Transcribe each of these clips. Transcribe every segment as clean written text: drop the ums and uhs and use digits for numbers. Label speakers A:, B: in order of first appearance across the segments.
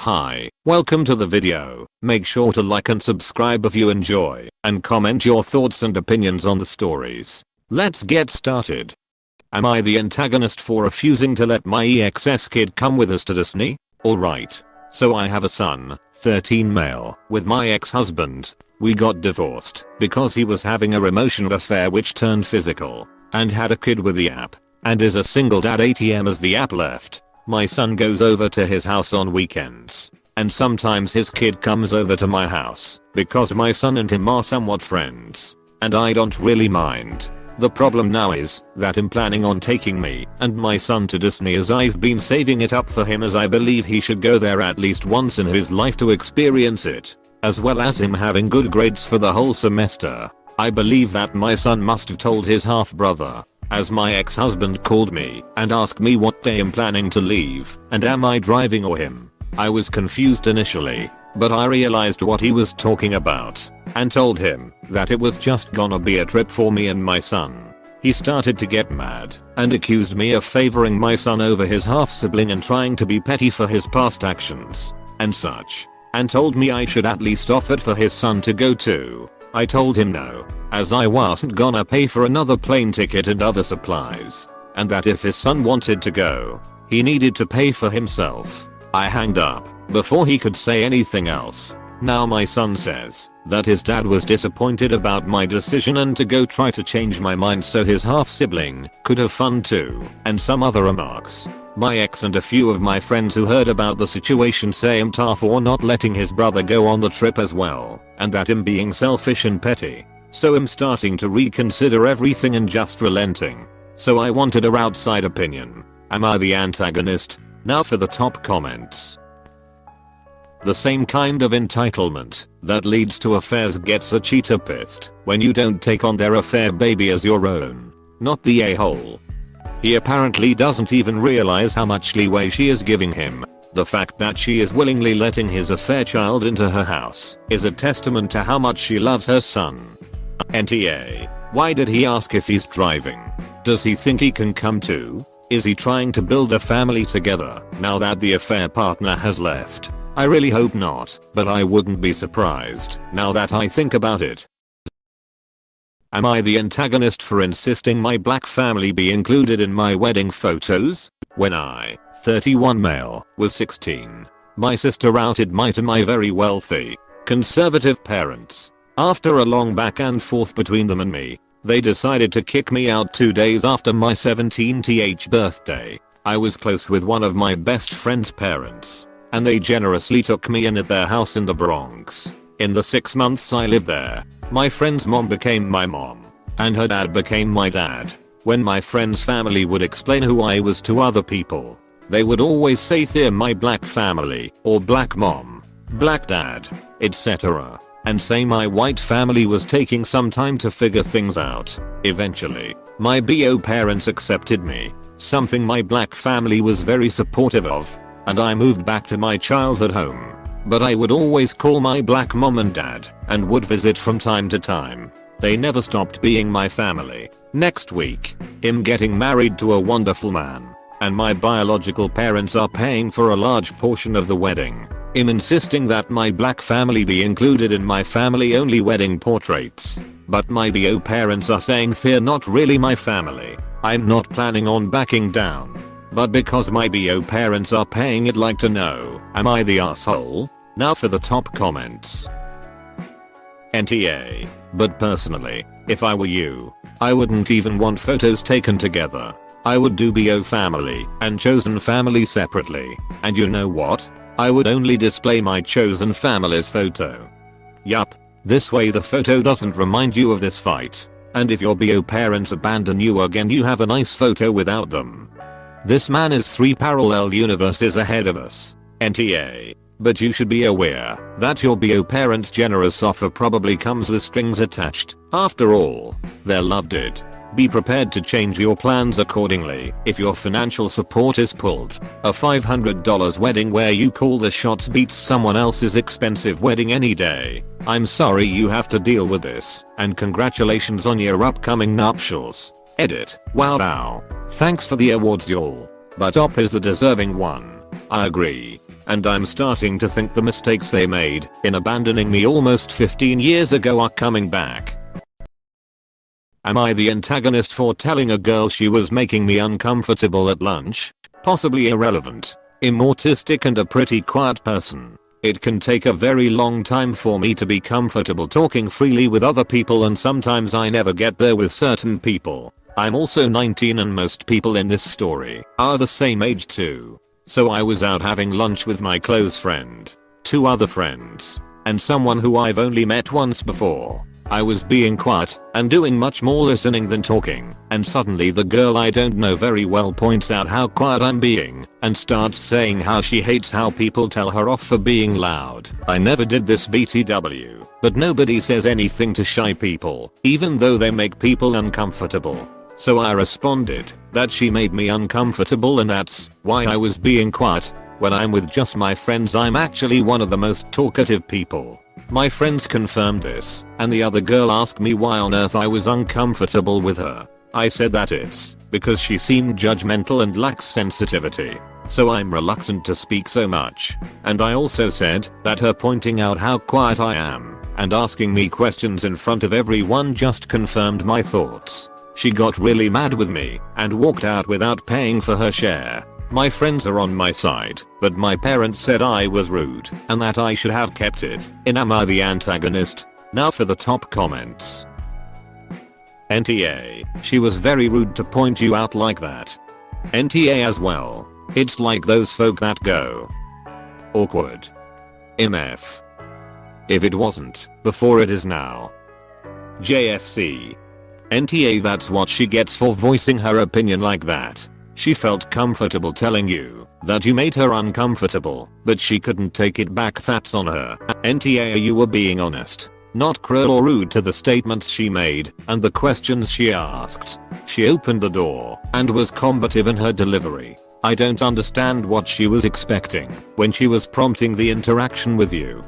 A: Hi, welcome to the video. Make sure to like and subscribe if you enjoy, and comment your thoughts and opinions on the stories. Let's get started. Am I the antagonist for refusing to let my EXS kid come with us to Disney? Alright. So I have a son, 13 male, with my ex-husband. We got divorced because he was having a emotional affair which turned physical, and had a kid with the app, and is a single dad ATM as the app left. My son goes over to his house on weekends, and sometimes his kid comes over to my house, because my son and him are somewhat friends, and I don't really mind. The problem now is that I'm planning on taking me and my son to Disney, as I've been saving it up for him, as I believe he should go there at least once in his life to experience it, as well as him having good grades for the whole semester. I believe that my son must have told his half-brother, as my ex-husband called me and asked me what day I'm planning to leave and am I driving or him. I was confused initially, but I realized what he was talking about and told him that it was just gonna be a trip for me and my son. He started to get mad and accused me of favoring my son over his half-sibling and trying to be petty for his past actions and such, and told me I should at least offer for his son to go too. I told him no, as I wasn't gonna pay for another plane ticket and other supplies, and that if his son wanted to go, he needed to pay for himself. I hanged up before he could say anything else. Now my son says that his dad was disappointed about my decision and to go try to change my mind so his half-sibling could have fun too, and some other remarks. My ex and a few of my friends who heard about the situation say I'm tough for not letting his brother go on the trip as well, and that him being selfish and petty. So I'm starting to reconsider everything and just relenting. So I wanted a outside opinion. Am I the antagonist? Now for the top comments. The same kind of entitlement that leads to affairs gets a cheater pissed when you don't take on their affair baby as your own. Not the a-hole. He apparently doesn't even realize how much leeway she is giving him. The fact that she is willingly letting his affair child into her house is a testament to how much she loves her son. NTA. Why did he ask if he's driving? Does he think he can come too? Is he trying to build a family together now that the affair partner has left? I really hope not, but I wouldn't be surprised now that I think about it. Am I the antagonist for insisting my black family be included in my wedding photos? When I, 31 male, was 16, my sister outed me to my very wealthy, conservative parents. After a long back and forth between them and me, they decided to kick me out 2 days after my 17th birthday. I was close with one of my best friend's parents, and they generously took me in at their house in the Bronx. In the 6 months I lived there, my friend's mom became my mom, and her dad became my dad. When my friend's family would explain who I was to other people, they would always say they're my black family, or black mom, black dad, etc. And say my white family was taking some time to figure things out. Eventually, my BO parents accepted me, something my black family was very supportive of, and I moved back to my childhood home. But I would always call my black mom and dad, and would visit from time to time. They never stopped being my family. Next week, I'm getting married to a wonderful man, and my biological parents are paying for a large portion of the wedding. I'm insisting that my black family be included in my family only wedding portraits. But my BO parents are saying they're not really my family. I'm not planning on backing down. But because my BO parents are paying, I'd like to know, am I the asshole? Now for the top comments. NTA. But personally, if I were you, I wouldn't even want photos taken together. I would do BO family and chosen family separately. And you know what? I would only display my chosen family's photo. Yup. This way the photo doesn't remind you of this fight. And if your BO parents abandon you again, you have a nice photo without them. This man is 3 parallel universes ahead of us. NTA. But you should be aware that your BO parents' generous offer probably comes with strings attached. After all, their love did. Be prepared to change your plans accordingly if your financial support is pulled. A $500 wedding where you call the shots beats someone else's expensive wedding any day. I'm sorry you have to deal with this, and congratulations on your upcoming nuptials. Edit. Wow. Thanks for the awards y'all. But Op is the deserving one. I agree. and I'm starting to think the mistakes they made in abandoning me almost 15 years ago are coming back. Am I the antagonist for telling a girl she was making me uncomfortable at lunch? Possibly irrelevant. I'm autistic and a pretty quiet person. It can take a very long time for me to be comfortable talking freely with other people, and sometimes I never get there with certain people. I'm also 19 and most people in this story are the same age too. So I was out having lunch with my close friend, 2 other friends, and someone who I've only met once before. I was being quiet and doing much more listening than talking, and suddenly the girl I don't know very well points out how quiet I'm being and starts saying how she hates how people tell her off for being loud. I never did this BTW, but nobody says anything to shy people, even though they make people uncomfortable. So I responded that she made me uncomfortable and that's why I was being quiet. When I'm with just my friends, I'm actually one of the most talkative people. My friends confirmed this, and the other girl asked me why on earth I was uncomfortable with her. I said that it's because she seemed judgmental and lacks sensitivity. So I'm reluctant to speak so much. And I also said that her pointing out how quiet I am and asking me questions in front of everyone just confirmed my thoughts. She got really mad with me and walked out without paying for her share. My friends are on my side, but my parents said I was rude and that I should have kept it in. Am I the antagonist? Now for the top comments. NTA, she was very rude to point you out like that. NTA as well. It's like those folk that go. Awkward. MF. If it wasn't before, it is now. JFC. NTA, that's what she gets for voicing her opinion like that. She felt comfortable telling you that you made her uncomfortable, but she couldn't take it back. That's on her. NTA, you were being honest, not cruel or rude to the statements she made and the questions she asked. She opened the door and was combative in her delivery. I don't understand what she was expecting when she was prompting the interaction with you.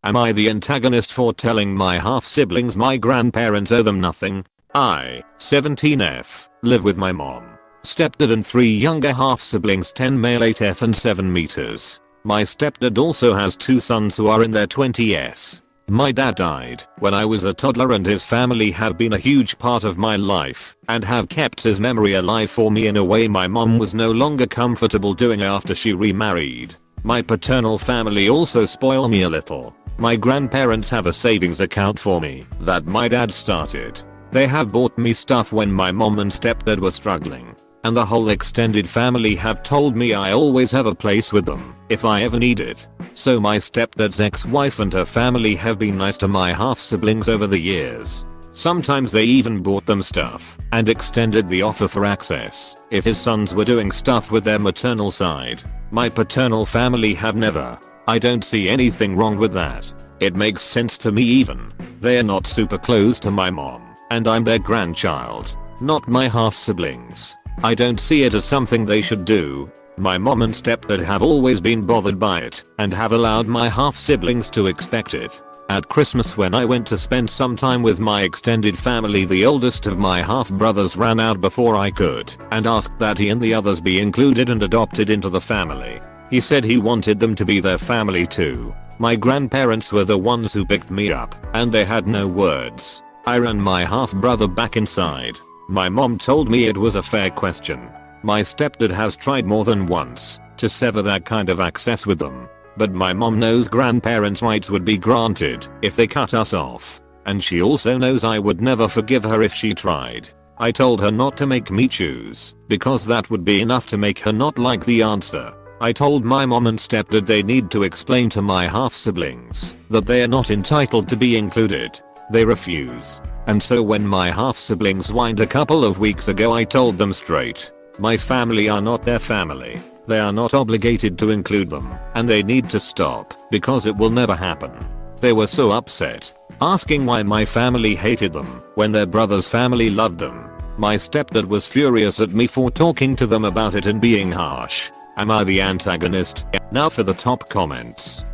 A: Am I the antagonist for telling my half-siblings my grandparents owe them nothing? I, 17F, live with my mom, stepdad and 3 younger half-siblings, 10 male, 8F and 7 meters. My stepdad also has 2 sons who are in their 20s. My dad died when I was a toddler and his family have been a huge part of my life and have kept his memory alive for me in a way my mom was no longer comfortable doing after she remarried. My paternal family also spoil me a little. My grandparents have a savings account for me that my dad started. They have bought me stuff when my mom and stepdad were struggling. And the whole extended family have told me I always have a place with them if I ever need it. So my stepdad's ex-wife and her family have been nice to my half-siblings over the years. Sometimes they even bought them stuff and extended the offer for access if his sons were doing stuff with their maternal side. My paternal family have never. I don't see anything wrong with that. It makes sense to me even. They're not super close to my mom. And I'm their grandchild, not my half-siblings. I don't see it as something they should do. My mom and stepdad have always been bothered by it and have allowed my half-siblings to expect it. At Christmas, when I went to spend some time with my extended family, the oldest of my half-brothers ran out before I could and asked that he and the others be included and adopted into the family. He said he wanted them to be their family too. My grandparents were the ones who picked me up and they had no words. I ran my half-brother back inside. My mom told me it was a fair question. My stepdad has tried more than once to sever that kind of access with them. But my mom knows grandparents' rights would be granted if they cut us off. And she also knows I would never forgive her if she tried. I told her not to make me choose, because that would be enough to make her not like the answer. I told my mom and stepdad they need to explain to my half-siblings that they are not entitled to be included. They refuse. And so when my half-siblings whined a couple of weeks ago, I told them straight. My family are not their family. They are not obligated to include them, and they need to stop, because it will never happen. They were so upset, asking why my family hated them when their brother's family loved them. My stepdad was furious at me for talking to them about it and being harsh. Am I the antagonist? Now for the top comments.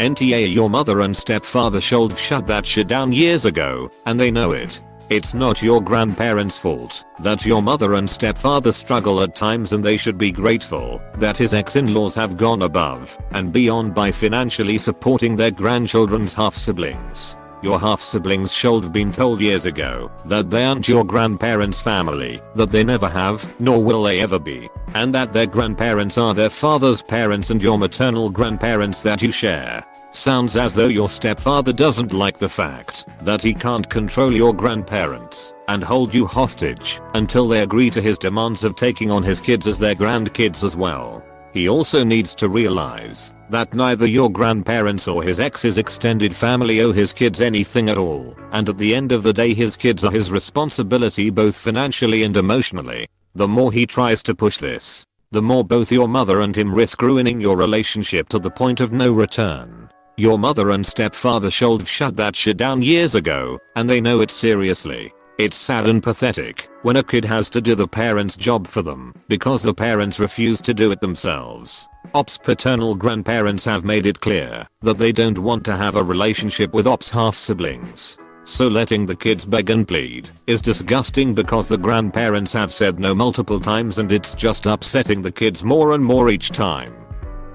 A: NTA, your mother and stepfather should have shut that shit down years ago, and they know it. It's not your grandparents' fault that your mother and stepfather struggle at times, and they should be grateful that his ex-in-laws have gone above and beyond by financially supporting their grandchildren's half-siblings. Your half-siblings should have been told years ago that they aren't your grandparents' family, that they never have, nor will they ever be, and that their grandparents are their father's parents and your maternal grandparents that you share. Sounds as though your stepfather doesn't like the fact that he can't control your grandparents and hold you hostage until they agree to his demands of taking on his kids as their grandkids as well. He also needs to realize that neither your grandparents or his ex's extended family owe his kids anything at all, and at the end of the day his kids are his responsibility both financially and emotionally. The more he tries to push this, the more both your mother and him risk ruining your relationship to the point of no return. Your mother and stepfather should have shut that shit down years ago, and they know it seriously. It's sad and pathetic when a kid has to do the parents' job for them because the parents refuse to do it themselves. Op's paternal grandparents have made it clear that they don't want to have a relationship with Op's half-siblings. So letting the kids beg and plead is disgusting because the grandparents have said no multiple times, and it's just upsetting the kids more and more each time.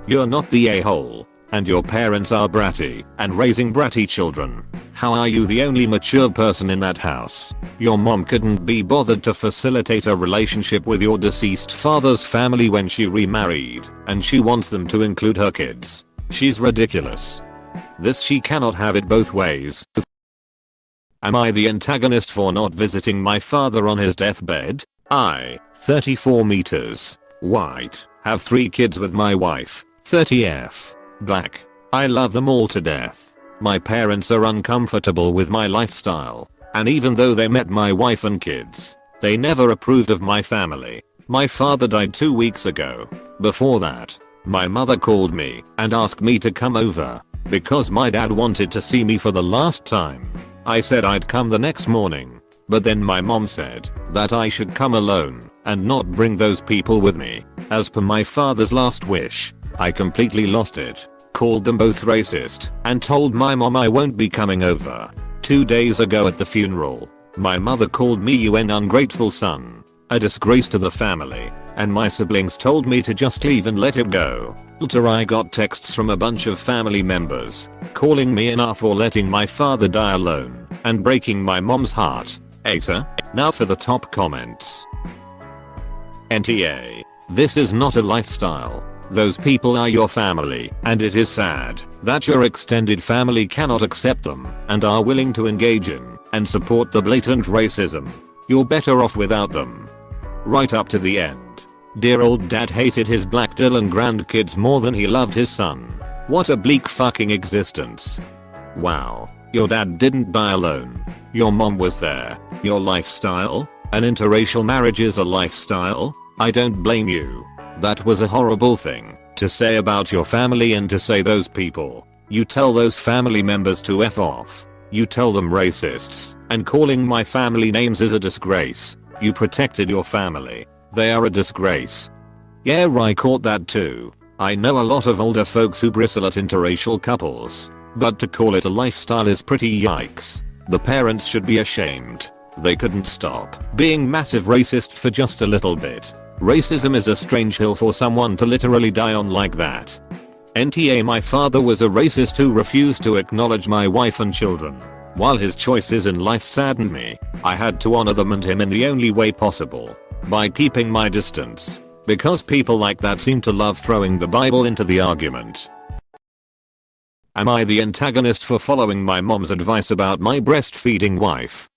A: You're not the a-hole, and your parents are bratty and raising bratty children. How are you the only mature person in that house? Your mom couldn't be bothered to facilitate a relationship with your deceased father's family when she remarried, and she wants them to include her kids. She's ridiculous. She cannot have it both ways. Am I the antagonist for not visiting my father on his deathbed? I, 34 meters, white, have 3 kids with my wife, 30F, black. I love them all to death. My parents are uncomfortable with my lifestyle, and even though they met my wife and kids, they never approved of my family. My father died 2 weeks ago. Before that, my mother called me and asked me to come over because my dad wanted to see me for the last time. I said I'd come the next morning, but then my mom said that I should come alone and not bring those people with me. As per my father's last wish, I completely lost it, called them both racist, and told my mom I won't be coming over. 2 days ago at the funeral, my mother called me an ungrateful son, a disgrace to the family, and my siblings told me to just leave and let it go. Later I got texts from a bunch of family members, calling me an for letting my father die alone, and breaking my mom's heart. AITA. Now for the top comments. NTA. This is not a lifestyle. Those people are your family, and it is sad that your extended family cannot accept them and are willing to engage in and support the blatant racism. You're better off without them. Right up to the end. Dear old dad hated his black Dylan grandkids more than he loved his son. What a bleak fucking existence. Wow. Your dad didn't die alone. Your mom was there. Your lifestyle? An interracial marriage is a lifestyle? I don't blame you. That was a horrible thing to say about your family and to say those people. You tell those family members to F off. You tell them racists, and calling my family names is a disgrace. You protected your family. They are a disgrace. Yeah, I caught that too. I know a lot of older folks who bristle at interracial couples, but to call it a lifestyle is pretty yikes. The parents should be ashamed. They couldn't stop being massive racist for just a little bit. Racism is a strange hill for someone to literally die on like that. NTA. My father was a racist who refused to acknowledge my wife and children. While his choices in life saddened me, I had to honor them and him in the only way possible, by keeping my distance. Because people like that seem to love throwing the Bible into the argument. Am I the antagonist for following my mom's advice about my breastfeeding wife?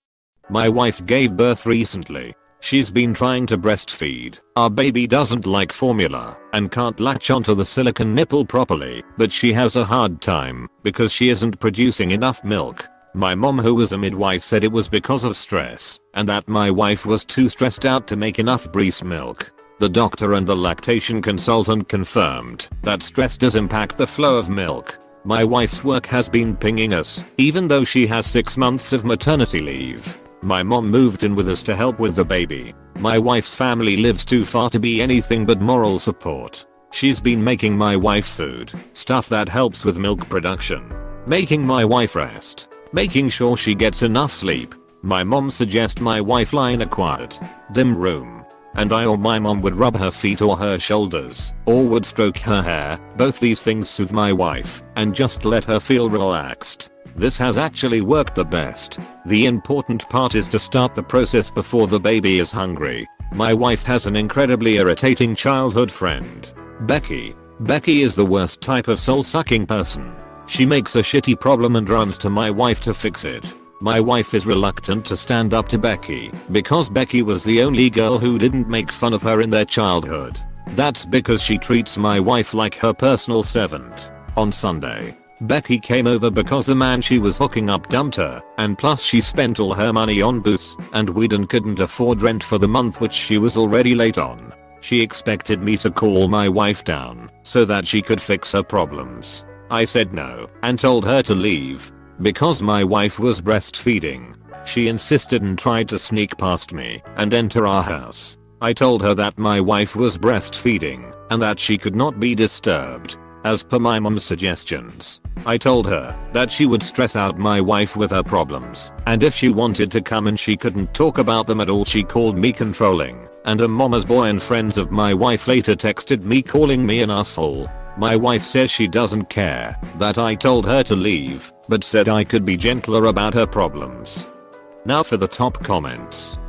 A: My wife gave birth recently. She's been trying to breastfeed. Our baby doesn't like formula and can't latch onto the silicone nipple properly, but she has a hard time because she isn't producing enough milk. My mom, who was a midwife, said it was because of stress and that my wife was too stressed out to make enough breast milk. The doctor and the lactation consultant confirmed that stress does impact the flow of milk. My wife's work has been pinging us, even though she has 6 months of maternity leave. My mom moved in with us to help with the baby. My wife's family lives too far to be anything but moral support. She's been making my wife food, stuff that helps with milk production, making my wife rest, making sure she gets enough sleep, My mom suggests my wife lie in a quiet, dim room. And I or my mom would rub her feet or her shoulders, or would stroke her hair. Both these things soothe my wife, and just let her feel relaxed. This has actually worked the best. The important part is to start the process before the baby is hungry. My wife has an incredibly irritating childhood friend, Becky. Becky is the worst type of soul-sucking person. She makes a shitty problem and runs to my wife to fix it. My wife is reluctant to stand up to Becky because Becky was the only girl who didn't make fun of her in their childhood. That's because she treats my wife like her personal servant. On Sunday, Becky came over because the man she was hooking up dumped her, and plus she spent all her money on booze, and we couldn't afford rent for the month, which she was already late on. She expected me to call my wife down so that she could fix her problems. I said no and told her to leave. Because my wife was breastfeeding, she insisted and tried to sneak past me and enter our house. I told her that my wife was breastfeeding and that she could not be disturbed, as per my mom's suggestions. I told her that she would stress out my wife with her problems, and if she wanted to come and she couldn't talk about them at all. She called me controlling, and a mama's boy and friends of my wife later texted me calling me an asshole. My wife says she doesn't care that I told her to leave, but said I could be gentler about her problems. Now for the top comments.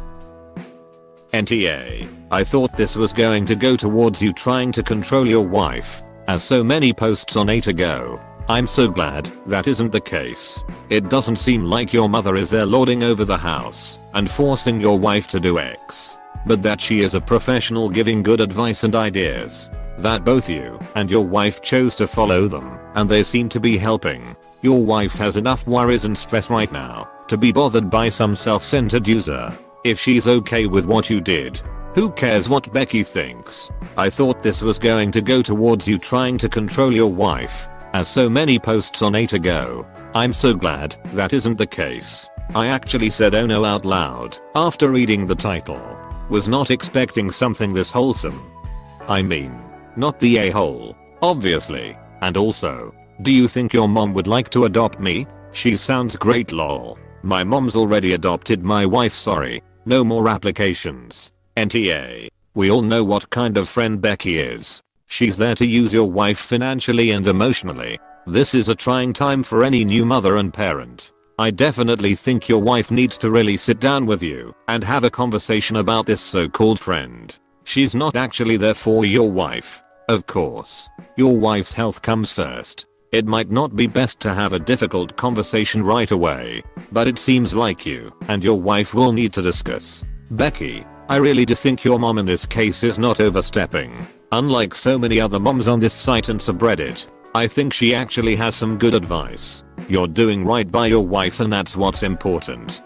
A: NTA, I thought this was going to go towards you trying to control your wife, as so many posts on AITA go. I'm so glad that isn't the case. It doesn't seem like your mother is there lording over the house and forcing your wife to do X, but that she is a professional giving good advice and ideas. That both you and your wife chose to follow them, and they seem to be helping. Your wife has enough worries and stress right now to be bothered by some self-centered user. If she's okay with what you did, who cares what Becky thinks? I thought this was going to go towards you trying to control your wife, as so many posts on AITA go. I'm so glad that isn't the case. I actually said oh no out loud after reading the title. Was not expecting something this wholesome. I mean, not the a-hole, obviously. And also, do you think your mom would like to adopt me? She sounds great lol. My mom's already adopted my wife, sorry. No more applications. NTA. We all know what kind of friend Becky is. She's there to use your wife financially and emotionally. This is a trying time for any new mother and parent. I definitely think your wife needs to really sit down with you and have a conversation about this so-called friend. She's not actually there for your wife. Of course, your wife's health comes first. It might not be best to have a difficult conversation right away, but it seems like you and your wife will need to discuss. Becky, I really do think your mom in this case is not overstepping. Unlike so many other moms on this site and subreddit, I think she actually has some good advice. You're doing right by your wife, and that's what's important.